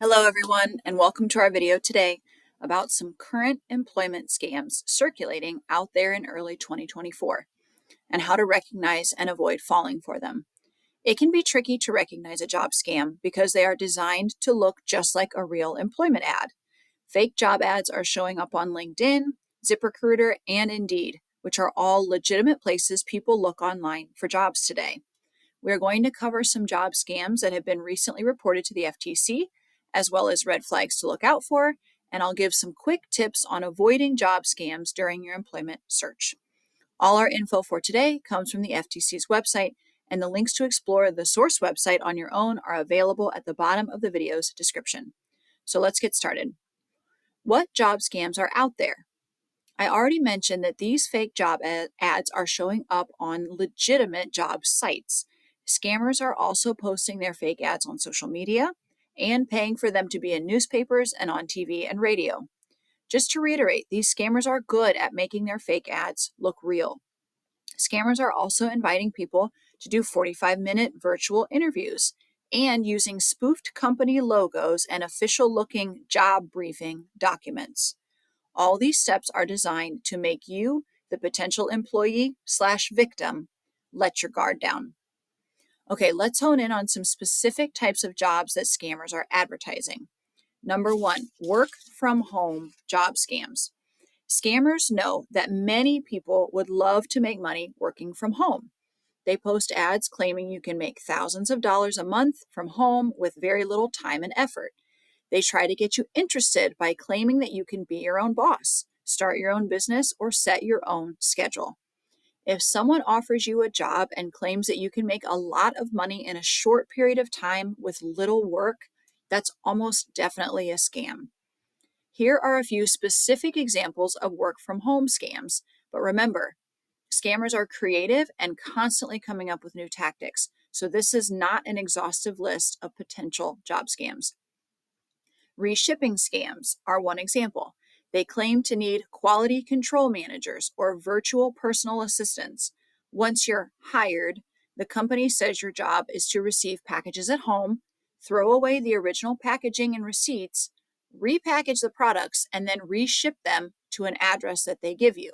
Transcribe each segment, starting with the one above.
Hello everyone, and welcome to our video today about some current employment scams circulating out there in early 2024 and how to recognize and avoid falling for them. It can be tricky to recognize a job scam because they are designed to look just like a real employment ad. Fake job ads are showing up on LinkedIn, ZipRecruiter, and Indeed, which are all legitimate places people look online for jobs today. We're going to cover some job scams that have been recently reported to the FTC, as well as red flags to look out for, and I'll give some quick tips on avoiding job scams during your employment search. All our info for today comes from the FTC's website, and the links to explore the source website on your own are available at the bottom of the video's description. So let's get started. What job scams are out there? I already mentioned that these fake job ads are showing up on legitimate job sites. Scammers are also posting their fake ads on social media and paying for them to be in newspapers and on TV and radio. Just to reiterate, these scammers are good at making their fake ads look real. Scammers are also inviting people to do 45-minute virtual interviews and using spoofed company logos and official-looking job briefing documents. All these steps are designed to make you, the potential employee/victim, let your guard down. Okay, let's hone in on some specific types of jobs that scammers are advertising. Number one, work from home job scams. Scammers know that many people would love to make money working from home. They post ads claiming you can make thousands of dollars a month from home with very little time and effort. They try to get you interested by claiming that you can be your own boss, start your own business, or set your own schedule. If someone offers you a job and claims that you can make a lot of money in a short period of time with little work, that's almost definitely a scam. Here are a few specific examples of work from home scams, but remember, scammers are creative and constantly coming up with new tactics, so this is not an exhaustive list of potential job scams. Reshipping scams are one example. They claim to need quality control managers or virtual personal assistants. Once you're hired, the company says your job is to receive packages at home, throw away the original packaging and receipts, repackage the products, and then reship them to an address that they give you.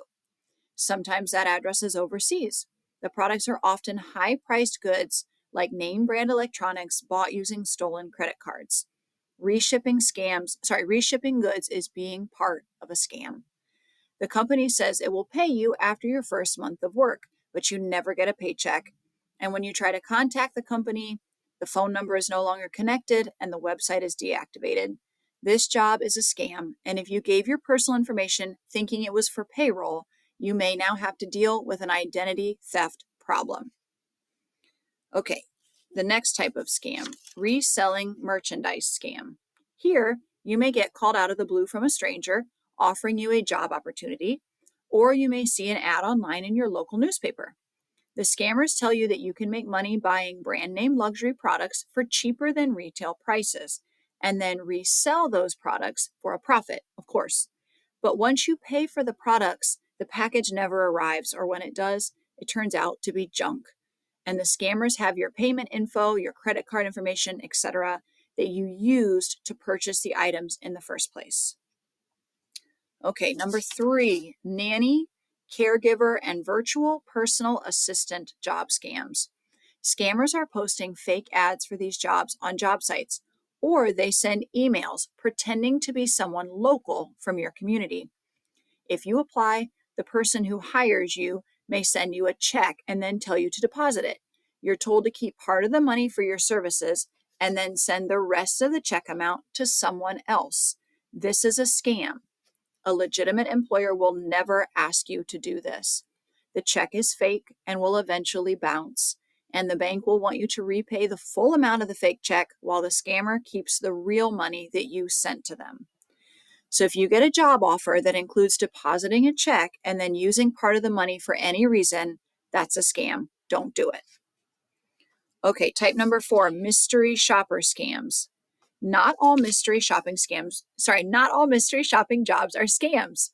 Sometimes that address is overseas. The products are often high-priced goods like name brand electronics bought using stolen credit cards. Reshipping goods is being part of a scam. The company says it will pay you after your first month of work, but you never get a paycheck. And when you try to contact the company, the phone number is no longer connected and the website is deactivated. This job is a scam, and if you gave your personal information thinking it was for payroll, you may now have to deal with an identity theft problem. Okay, the next type of scam, reselling merchandise scam. Here, you may get called out of the blue from a stranger offering you a job opportunity, or you may see an ad online in your local newspaper. The scammers tell you that you can make money buying brand name luxury products for cheaper than retail prices, and then resell those products for a profit, of course. But once you pay for the products, the package never arrives, or when it does, it turns out to be junk. And the scammers have your payment info, your credit card information, etc., that you used to purchase the items in the first place. Okay, number 3, Nanny, Caregiver, and virtual personal assistant job scams. Scammers are posting fake ads for these jobs on job sites, or they send emails pretending to be someone local from your community. If you apply, the person who hires you may send you a check and then tell you to deposit it. You're told to keep part of the money for your services and then send the rest of the check amount to someone else. This is a scam. A legitimate employer will never ask you to do this. The check is fake and will eventually bounce, and the bank will want you to repay the full amount of the fake check while the scammer keeps the real money that you sent to them. So if you get a job offer that includes depositing a check and then using part of the money for any reason, that's a scam. Don't do it. Okay, type number 4, mystery shopper scams. Not all mystery shopping jobs are scams.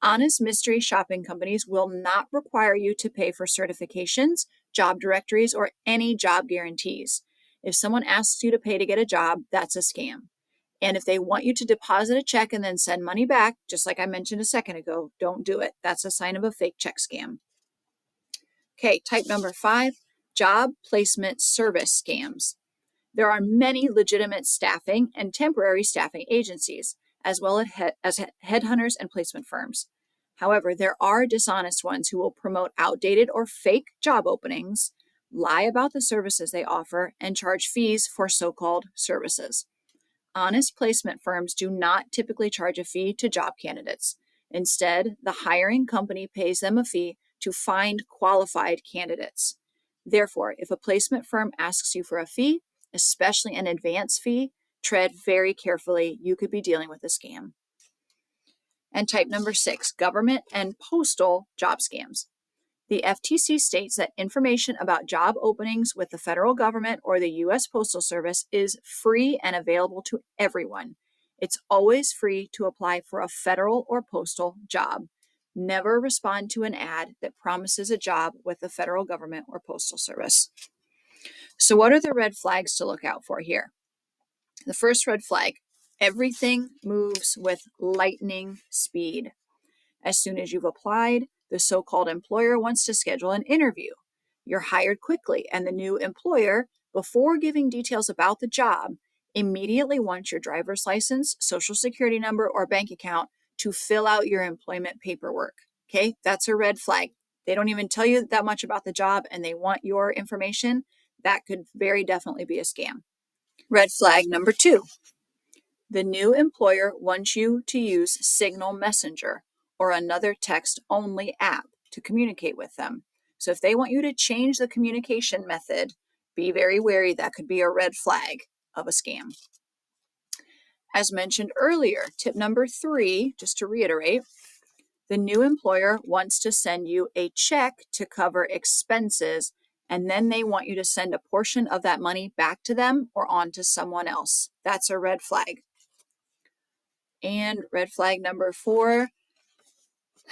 Honest mystery shopping companies will not require you to pay for certifications, job directories, or any job guarantees. If someone asks you to pay to get a job, that's a scam. And if they want you to deposit a check and then send money back, just like I mentioned a second ago, don't do it. That's a sign of a fake check scam. Okay, type number 5, job placement service scams. There are many legitimate staffing and temporary staffing agencies, as well as headhunters and placement firms. However, there are dishonest ones who will promote outdated or fake job openings, lie about the services they offer, and charge fees for so-called services. Honest placement firms do not typically charge a fee to job candidates. Instead, the hiring company pays them a fee to find qualified candidates. Therefore, if a placement firm asks you for a fee, especially an advance fee, tread very carefully. You could be dealing with a scam. And type number 6, government and postal job scams. The FTC states that information about job openings with the federal government or the U.S. Postal Service is free and available to everyone. It's always free to apply for a federal or postal job. Never respond to an ad that promises a job with the federal government or postal service. So what are the red flags to look out for here? The first red flag, everything moves with lightning speed. As soon as you've applied, the so-called employer wants to schedule an interview. You're hired quickly, and the new employer, before giving details about the job, immediately wants your driver's license, social security number, or bank account to fill out your employment paperwork. Okay, that's a red flag. They don't even tell you that much about the job, and they want your information. That could very definitely be a scam. Red flag number 2. The new employer wants you to use Signal Messenger or another text-only app to communicate with them. So if they want you to change the communication method, be very wary. That could be a red flag of a scam. As mentioned earlier, tip number 3, just to reiterate, the new employer wants to send you a check to cover expenses, and then they want you to send a portion of that money back to them or on to someone else. That's a red flag. And red flag number 4,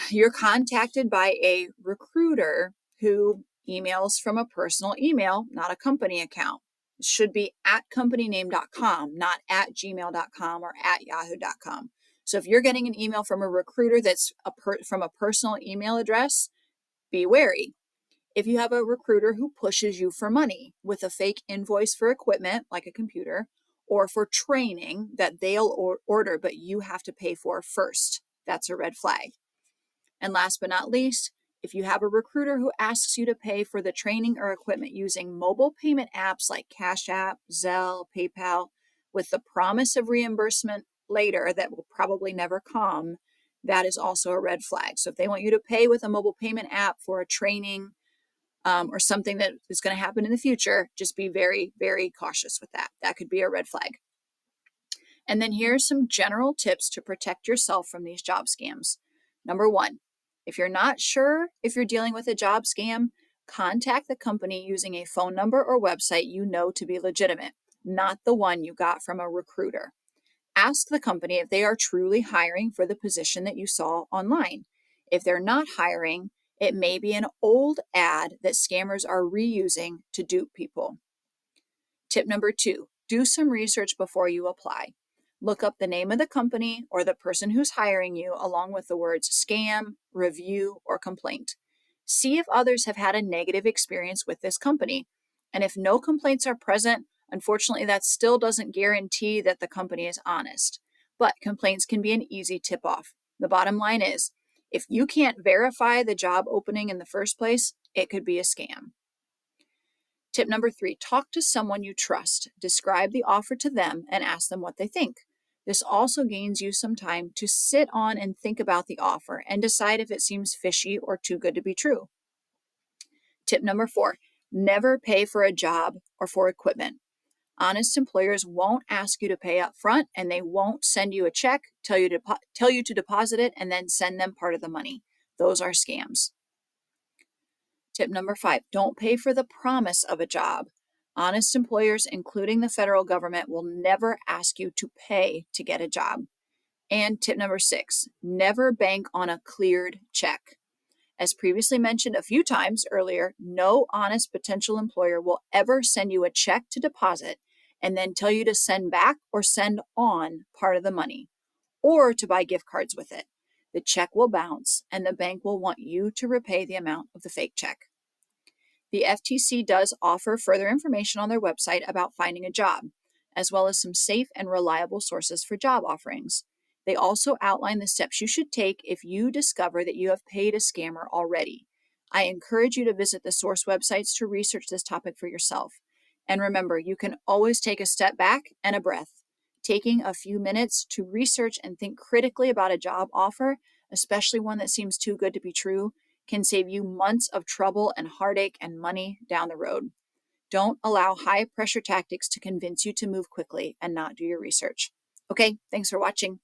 you're contacted by a recruiter who emails from a personal email, not a company account. It should be at companyname.com, not at gmail.com or at yahoo.com. So if you're getting an email from a recruiter that's from a personal email address, be wary. If you have a recruiter who pushes you for money with a fake invoice for equipment, like a computer, or for training that they'll order but you have to pay for first, that's a red flag. And last but not least, if you have a recruiter who asks you to pay for the training or equipment using mobile payment apps like Cash App, Zelle, PayPal, with the promise of reimbursement later that will probably never come, that is also a red flag. So if they want you to pay with a mobile payment app for a training or something that is going to happen in the future, just be very, very cautious with that. That could be a red flag. And then here are some general tips to protect yourself from these job scams. Number 1, if you're not sure if you're dealing with a job scam, contact the company using a phone number or website you know to be legitimate, not the one you got from a recruiter. Ask the company if they are truly hiring for the position that you saw online. If they're not hiring, it may be an old ad that scammers are reusing to dupe people. Tip number 2, do some research before you apply. Look up the name of the company or the person who's hiring you along with the words scam, review, or complaint. See if others have had a negative experience with this company. And if no complaints are present, unfortunately, that still doesn't guarantee that the company is honest. But complaints can be an easy tip-off. The bottom line is, if you can't verify the job opening in the first place, it could be a scam. Tip number 3, talk to someone you trust. Describe the offer to them and ask them what they think. This also gains you some time to sit on and think about the offer and decide if it seems fishy or too good to be true. Tip number 4, never pay for a job or for equipment. Honest employers won't ask you to pay up front, and they won't send you a check, tell you to deposit it, and then send them part of the money. Those are scams. Tip number 5, don't pay for the promise of a job. Honest employers, including the federal government, will never ask you to pay to get a job. And tip number 6, never bank on a cleared check. As previously mentioned a few times earlier, no honest potential employer will ever send you a check to deposit and then tell you to send back or send on part of the money, or to buy gift cards with it. The check will bounce, and the bank will want you to repay the amount of the fake check. The FTC does offer further information on their website about finding a job, as well as some safe and reliable sources for job offerings. They also outline the steps you should take if you discover that you have paid a scammer already. I encourage you to visit the source websites to research this topic for yourself. And remember, you can always take a step back and a breath. Taking a few minutes to research and think critically about a job offer, especially one that seems too good to be true, can save you months of trouble and heartache and money down the road. Don't allow high pressure tactics to convince you to move quickly and not do your research. Okay, thanks for watching.